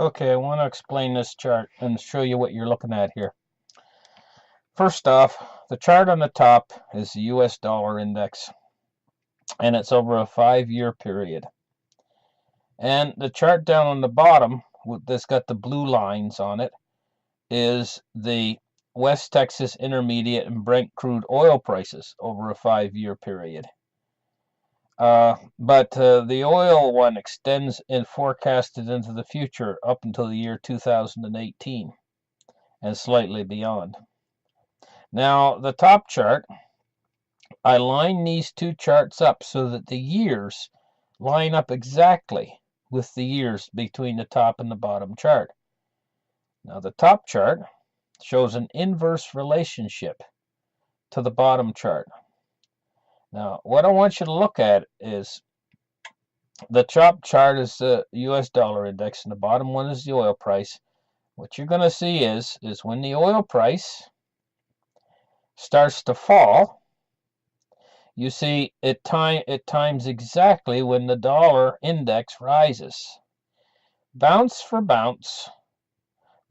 Okay, I want to explain this chart and show you what you're looking at here. First off, the chart on the top is the US dollar index, and it's over a 5-year period. And the chart down on the bottom, that's got the blue lines on it, is the West Texas Intermediate and Brent crude oil prices over a 5-year period. But the oil one extends and forecasted into the future up until the year 2018 and slightly beyond. Now, the top chart, I line these two charts up so that the years line up exactly with the years between the top and the bottom chart. Now, the top chart shows an inverse relationship to the bottom chart. Now, what I want you to look at is the top chart is the US dollar index, and the bottom one is the oil price. What you're going to see is when the oil price starts to fall, you see it times exactly when the dollar index rises. Bounce for bounce,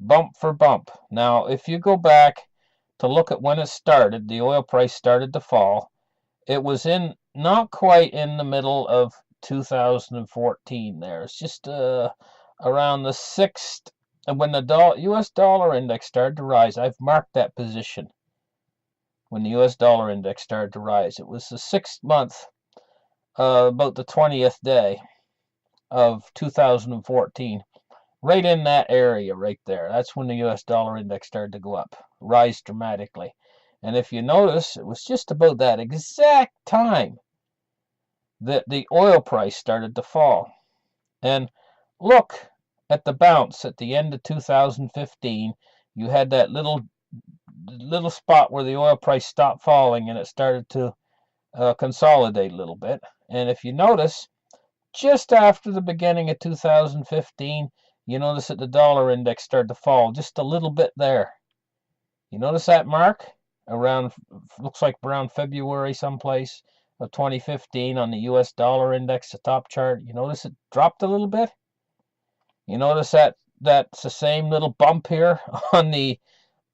bump for bump. Now, if you go back to look at when it started, the oil price started to fall. It was not quite in the middle of 2014 there. It's just around the 6th, and when the US dollar index started to rise. I've marked that position. When the US dollar index started to rise, it was the 6th month, about the 20th day of 2014. Right in that area right there. That's when the US dollar index started to go up, rise dramatically. And if you notice, it was just about that exact time that the oil price started to fall. And look at the bounce at the end of 2015. You had that little spot where the oil price stopped falling and it started to consolidate a little bit. And if you notice, just after the beginning of 2015, you notice that the dollar index started to fall just a little bit there. You notice that mark? Around, looks like around February someplace of 2015 on the US dollar index, the top chart. You notice it dropped a little bit? You notice that's the same little bump here on the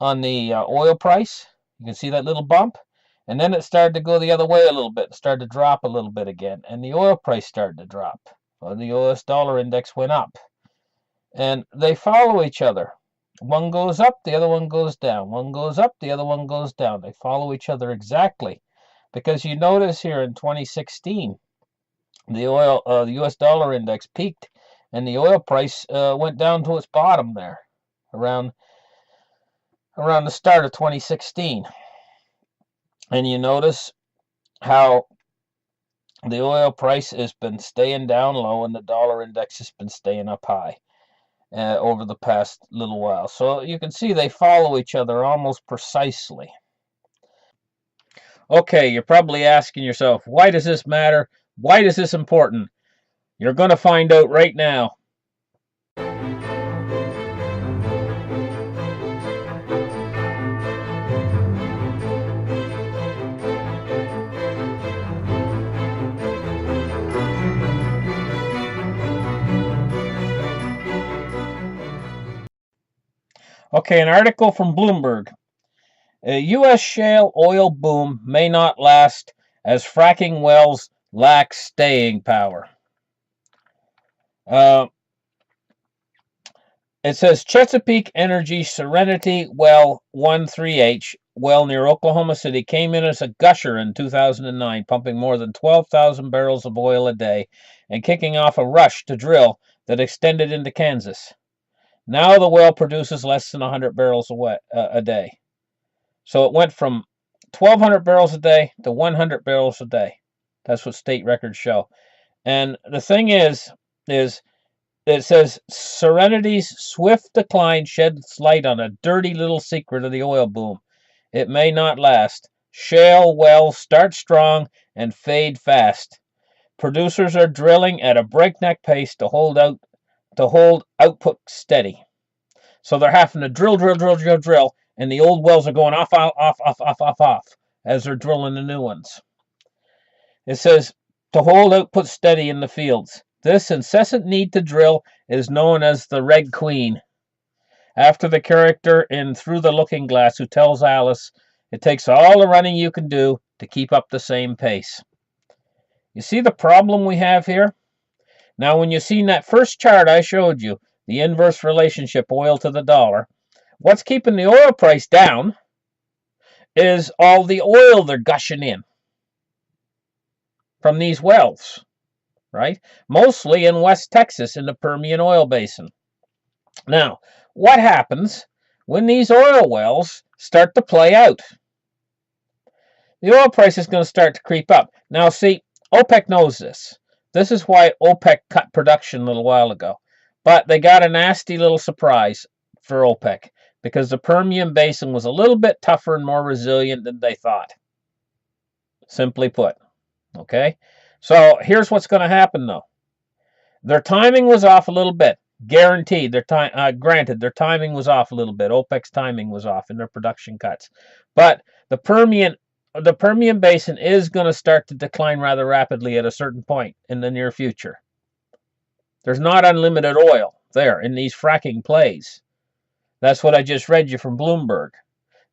oil price? You can see that little bump? And then it started to go the other way a little bit, started to drop a little bit again, and the oil price started to drop. Well, the US dollar index went up. And they follow each other. One goes up, the other one goes down. One goes up, the other one goes down. They follow each other exactly. Because you notice here in 2016, the US dollar index peaked, and the oil price went down to its bottom there, around the start of 2016. And you notice how the oil price has been staying down low, and the dollar index has been staying up high over the past little while. So you can see they follow each other almost precisely. Okay, you're probably asking yourself, why does this matter? Why is this important? You're going to find out right now. Okay, an article from Bloomberg. A U.S. shale oil boom may not last as fracking wells lack staying power. It says Chesapeake Energy Serenity Well 13H well near Oklahoma City came in as a gusher in 2009, pumping more than 12,000 barrels of oil a day and kicking off a rush to drill that extended into Kansas. Now the well produces less than 100 barrels a day. So it went from 1,200 barrels a day to 100 barrels a day. That's what state records show. And the thing is it says Serenity's swift decline sheds light on a dirty little secret of the oil boom. It may not last. Shale wells start strong and fade fast. Producers are drilling at a breakneck pace to hold output steady. So they're having to drill, and the old wells are going off as they're drilling the new ones. It says to hold output steady in the fields. This incessant need to drill is known as the Red Queen, after the character in Through the Looking Glass who tells Alice it takes all the running you can do to keep up the same pace. You see the problem we have here? Now, when you seen that first chart I showed you, the inverse relationship oil to the dollar, what's keeping the oil price down is all the oil they're gushing in from these wells, right? Mostly in West Texas in the Permian Oil Basin. Now, what happens when these oil wells start to play out? The oil price is going to start to creep up. Now, see, OPEC knows this. This is why OPEC cut production a little while ago. But they got a nasty little surprise for OPEC because the Permian Basin was a little bit tougher and more resilient than they thought. Simply put. Okay? So here's what's going to happen, though. Their timing was off a little bit. Guaranteed. Granted, their timing was off a little bit. OPEC's timing was off in their production cuts. But the Permian Basin is going to start to decline rather rapidly at a certain point in the near future. There's not unlimited oil there in these fracking plays. That's what I just read you from Bloomberg.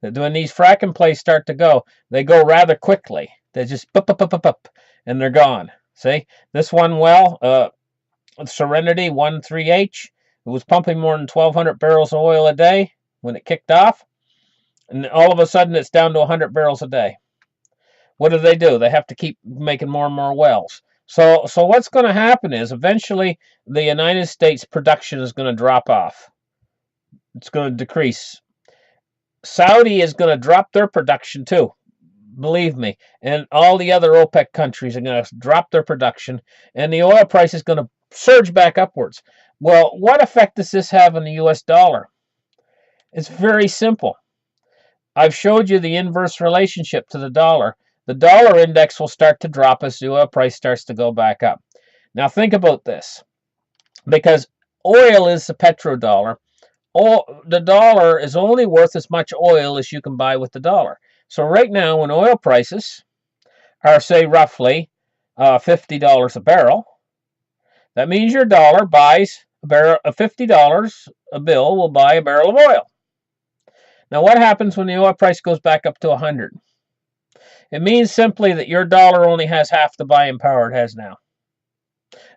That when these fracking plays start to go, they go rather quickly. They just up, and they're gone. See? This one well, Serenity 13H, it was pumping more than 1,200 barrels of oil a day when it kicked off. And all of a sudden, it's down to 100 barrels a day. What do? They have to keep making more and more wells. So what's going to happen is eventually the United States production is going to drop off. It's going to decrease. Saudi is going to drop their production too. Believe me. And all the other OPEC countries are going to drop their production. And the oil price is going to surge back upwards. Well, what effect does this have on the US dollar? It's very simple. I've showed you the inverse relationship to the dollar. The dollar index will start to drop as the oil price starts to go back up. Now think about this. Because oil is the petrodollar, the dollar is only worth as much oil as you can buy with the dollar. So right now, when oil prices are, say, roughly $50 a barrel, that means your dollar buys a barrel of $50. A bill will buy a barrel of oil. Now, what happens when the oil price goes back up to 100? It means simply that your dollar only has half the buying power it has now.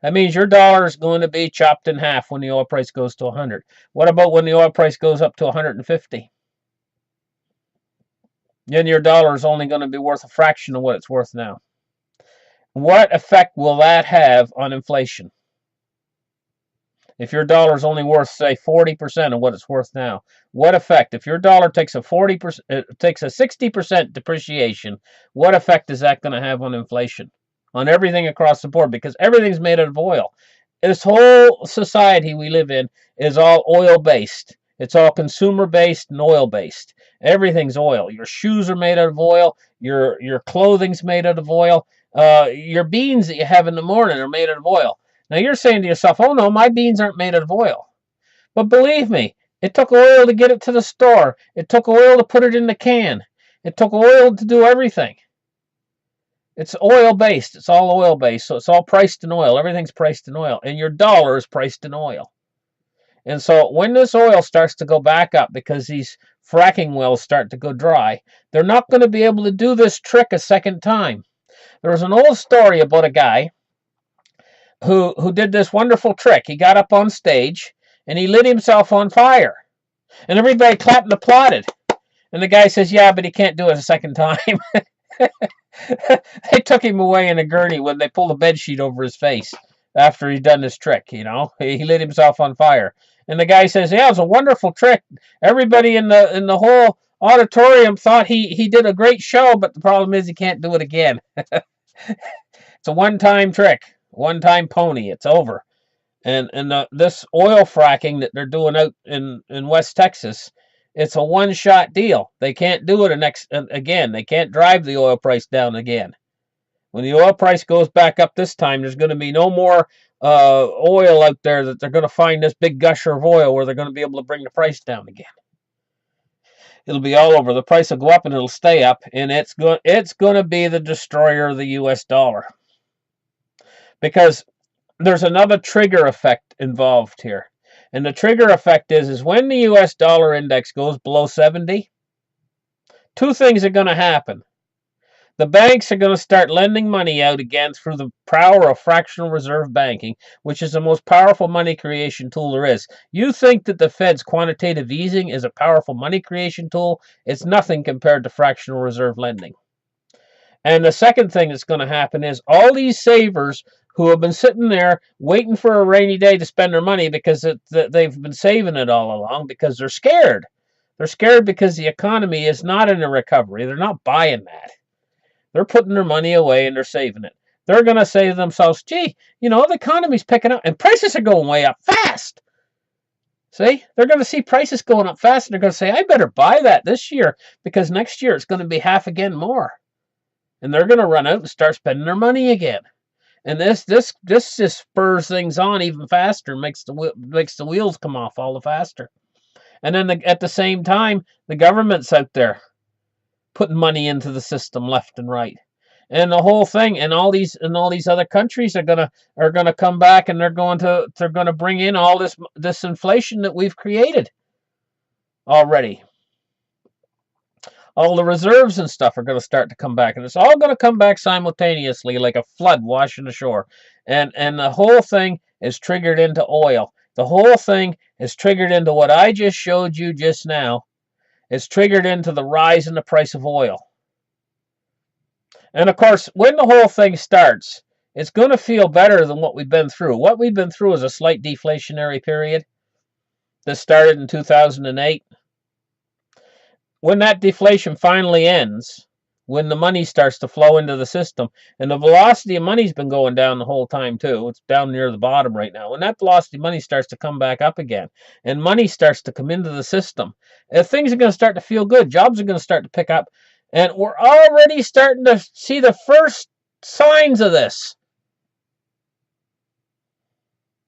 That means your dollar is going to be chopped in half when the oil price goes to 100. What about when the oil price goes up to 150? Then your dollar is only going to be worth a fraction of what it's worth now. What effect will that have on inflation? If your dollar is only worth, say, 40% of what it's worth now, what effect? If your dollar takes a 60% depreciation, what effect is that going to have on inflation? On everything across the board, because everything's made out of oil. This whole society we live in is all oil-based. It's all consumer-based and oil-based. Everything's oil. Your shoes are made out of oil. Your clothing's made out of oil. Your beans that you have in the morning are made out of oil. Now you're saying to yourself, oh no, my beans aren't made out of oil. But believe me, it took oil to get it to the store. It took oil to put it in the can. It took oil to do everything. It's oil-based. It's all oil-based. So it's all priced in oil. Everything's priced in oil. And your dollar is priced in oil. And so when this oil starts to go back up because these fracking wells start to go dry, they're not going to be able to do this trick a second time. There was an old story about a guy who did this wonderful trick. He got up on stage and he lit himself on fire. And everybody clapped and applauded. And the guy says, yeah, but he can't do it a second time. They took him away in a gurney when they pulled a bedsheet over his face after he'd done this trick, you know. He lit himself on fire. And the guy says, yeah, it was a wonderful trick. Everybody in the whole auditorium thought he did a great show, but the problem is he can't do it again. It's a one-time trick. One-time pony. It's over. And this oil fracking that they're doing out in West Texas, it's a one-shot deal. They can't do it again. They can't drive the oil price down again. When the oil price goes back up this time, there's going to be no more oil out there that they're going to find this big gusher of oil where they're going to be able to bring the price down again. It'll be all over. The price will go up and it'll stay up, and it's going to be the destroyer of the U.S. dollar. Because there's another trigger effect involved here. And the trigger effect is when the US dollar index goes below 70, two things are going to happen. The banks are going to start lending money out again through the power of fractional reserve banking, which is the most powerful money creation tool there is. You think that the Fed's quantitative easing is a powerful money creation tool? It's nothing compared to fractional reserve lending. And the second thing that's going to happen is all these savers who have been sitting there waiting for a rainy day to spend their money because they've been saving it all along because they're scared. They're scared because the economy is not in a recovery. They're not buying that. They're putting their money away and they're saving it. They're going to say to themselves, gee, the economy's picking up and prices are going way up fast. See, they're going to see prices going up fast and they're going to say, I better buy that this year because next year it's going to be half again more. And they're going to run out and start spending their money again. And this just spurs things on even faster, makes the wheels come off all the faster. And then at the same time, the government's out there putting money into the system left and right, and the whole thing, and all these other countries are gonna come back, and they're gonna bring in all this inflation that we've created already. All the reserves and stuff are going to start to come back, and it's all going to come back simultaneously like a flood washing ashore. And the whole thing is triggered into oil. The whole thing is triggered into what I just showed you just now. It's triggered into the rise in the price of oil. And of course, when the whole thing starts, it's going to feel better than what we've been through. What we've been through is a slight deflationary period that started in 2008. When that deflation finally ends, when the money starts to flow into the system, and the velocity of money's been going down the whole time too, it's down near the bottom right now. When that velocity of money starts to come back up again, and money starts to come into the system, things are going to start to feel good. Jobs are going to start to pick up, and we're already starting to see the first signs of this.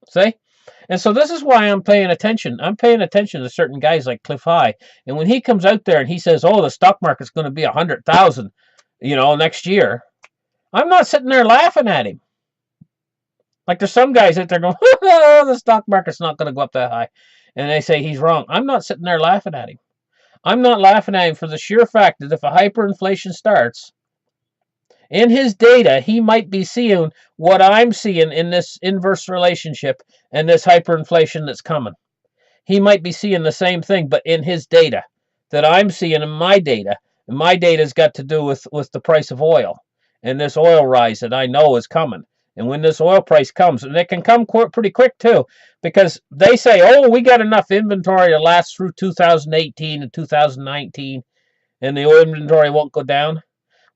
See? And so this is why I'm paying attention. I'm paying attention to certain guys like Cliff High. And when he comes out there and he says, oh, the stock market's going to be 100,000, next year, I'm not sitting there laughing at him. Like there's some guys out there going, oh, the stock market's not going to go up that high. And they say he's wrong. I'm not sitting there laughing at him. I'm not laughing at him for the sheer fact that if a hyperinflation starts, in his data, he might be seeing what I'm seeing in this inverse relationship and this hyperinflation that's coming. He might be seeing the same thing, but in his data that I'm seeing in my data. And my data's got to do with the price of oil and this oil rise that I know is coming. And when this oil price comes, and it can come pretty quick too, because they say, oh, we got enough inventory to last through 2018 and 2019, and the oil inventory won't go down.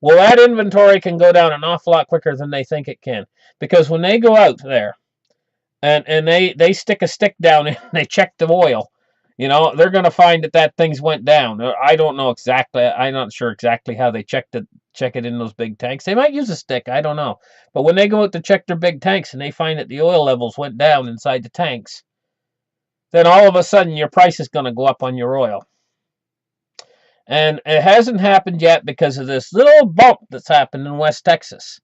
Well, that inventory can go down an awful lot quicker than they think it can. Because when they go out there and they stick a stick down and they check the oil, they're going to find that things went down. I don't know exactly. I'm not sure exactly how they check it in those big tanks. They might use a stick. I don't know. But when they go out to check their big tanks and they find that the oil levels went down inside the tanks, then all of a sudden your price is going to go up on your oil. And it hasn't happened yet because of this little bump that's happened in West Texas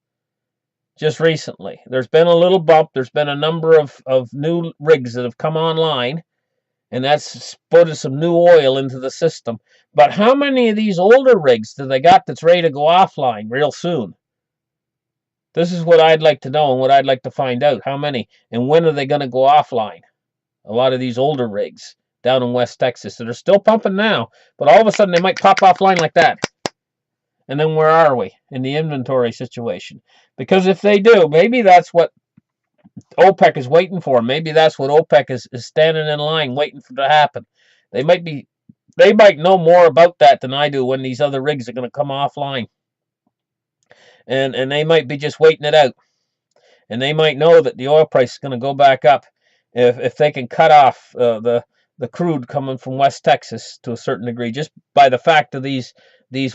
just recently. There's been a little bump. There's been a number of new rigs that have come online, and that's put some new oil into the system. But how many of these older rigs do they got that's ready to go offline real soon? This is what I'd like to know and what I'd like to find out. How many and when are they going to go offline? A lot of these older rigs down in West Texas that are still pumping now, but all of a sudden they might pop offline like that. And then where are we in the inventory situation? Because if they do, maybe that's what OPEC is waiting for. Maybe that's what OPEC is standing in line waiting for to happen. They might know more about that than I do when these other rigs are going to come offline. And they might be just waiting it out. And they might know that the oil price is going to go back up if they can cut off the crude coming from West Texas to a certain degree, just by the fact of these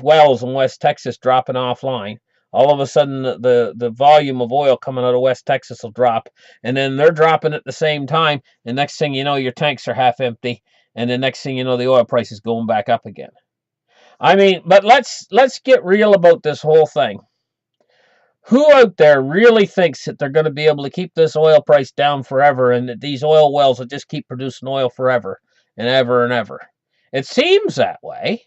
wells in West Texas dropping offline. All of a sudden, the volume of oil coming out of West Texas will drop, and then they're dropping at the same time. And next thing you know, your tanks are half empty, and the next thing you know, the oil price is going back up again. I mean, but let's get real about this whole thing. Who out there really thinks that they're going to be able to keep this oil price down forever and that these oil wells will just keep producing oil forever and ever and ever? It seems that way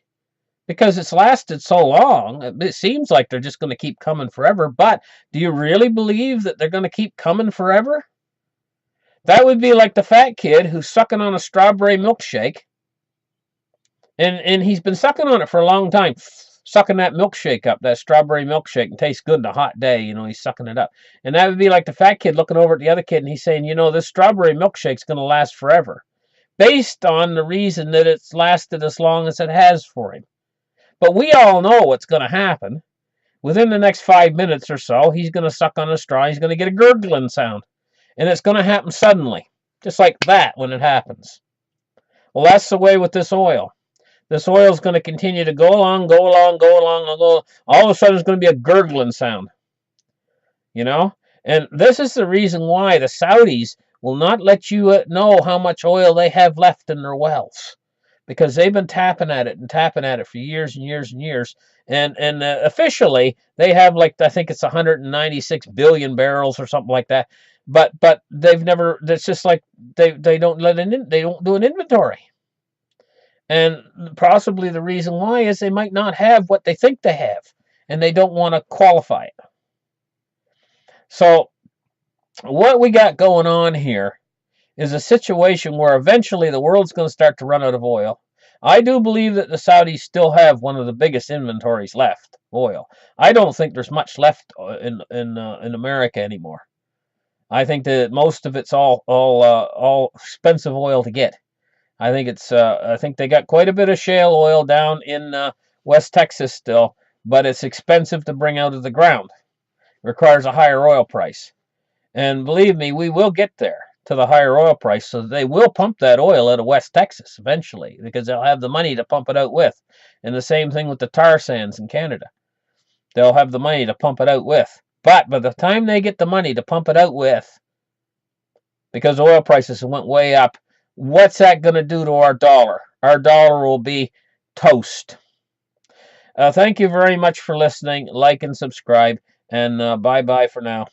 because it's lasted so long. It seems like they're just going to keep coming forever. But do you really believe that they're going to keep coming forever? That would be like the fat kid who's sucking on a strawberry milkshake. And he's been sucking on it for a long time. Sucking that milkshake up, that strawberry milkshake, and tastes good on a hot day. He's sucking it up. And that would be like the fat kid looking over at the other kid and he's saying, this strawberry milkshake's going to last forever. Based on the reason that it's lasted as long as it has for him. But we all know what's going to happen. Within the next 5 minutes or so, he's going to suck on a straw. He's going to get a gurgling sound. And it's going to happen suddenly. Just like that when it happens. Well, that's the way with this oil. This oil is going to continue to go along. All of a sudden, it's going to be a gurgling sound. And this is the reason why the Saudis will not let you know how much oil they have left in their wells. Because they've been tapping at it for years and years and years. And officially, they have I think it's 196 billion barrels or something like that. But they've never, it's just like they don't they don't do an inventory. And possibly the reason why is they might not have what they think they have, and they don't want to qualify it. So what we got going on here is a situation where eventually the world's going to start to run out of oil. I do believe that the Saudis still have one of the biggest inventories left, oil. I don't think there's much left in America anymore. I think that most of it's all expensive oil to get. I think they got quite a bit of shale oil down in West Texas still, but it's expensive to bring out of the ground. It requires a higher oil price. And believe me, we will get there to the higher oil price, so they will pump that oil out of West Texas eventually, because they'll have the money to pump it out with. And the same thing with the tar sands in Canada. They'll have the money to pump it out with. But by the time they get the money to pump it out with, because oil prices went way up, what's that going to do to our dollar? Our dollar will be toast. Thank you very much for listening. Like and subscribe. And bye-bye for now.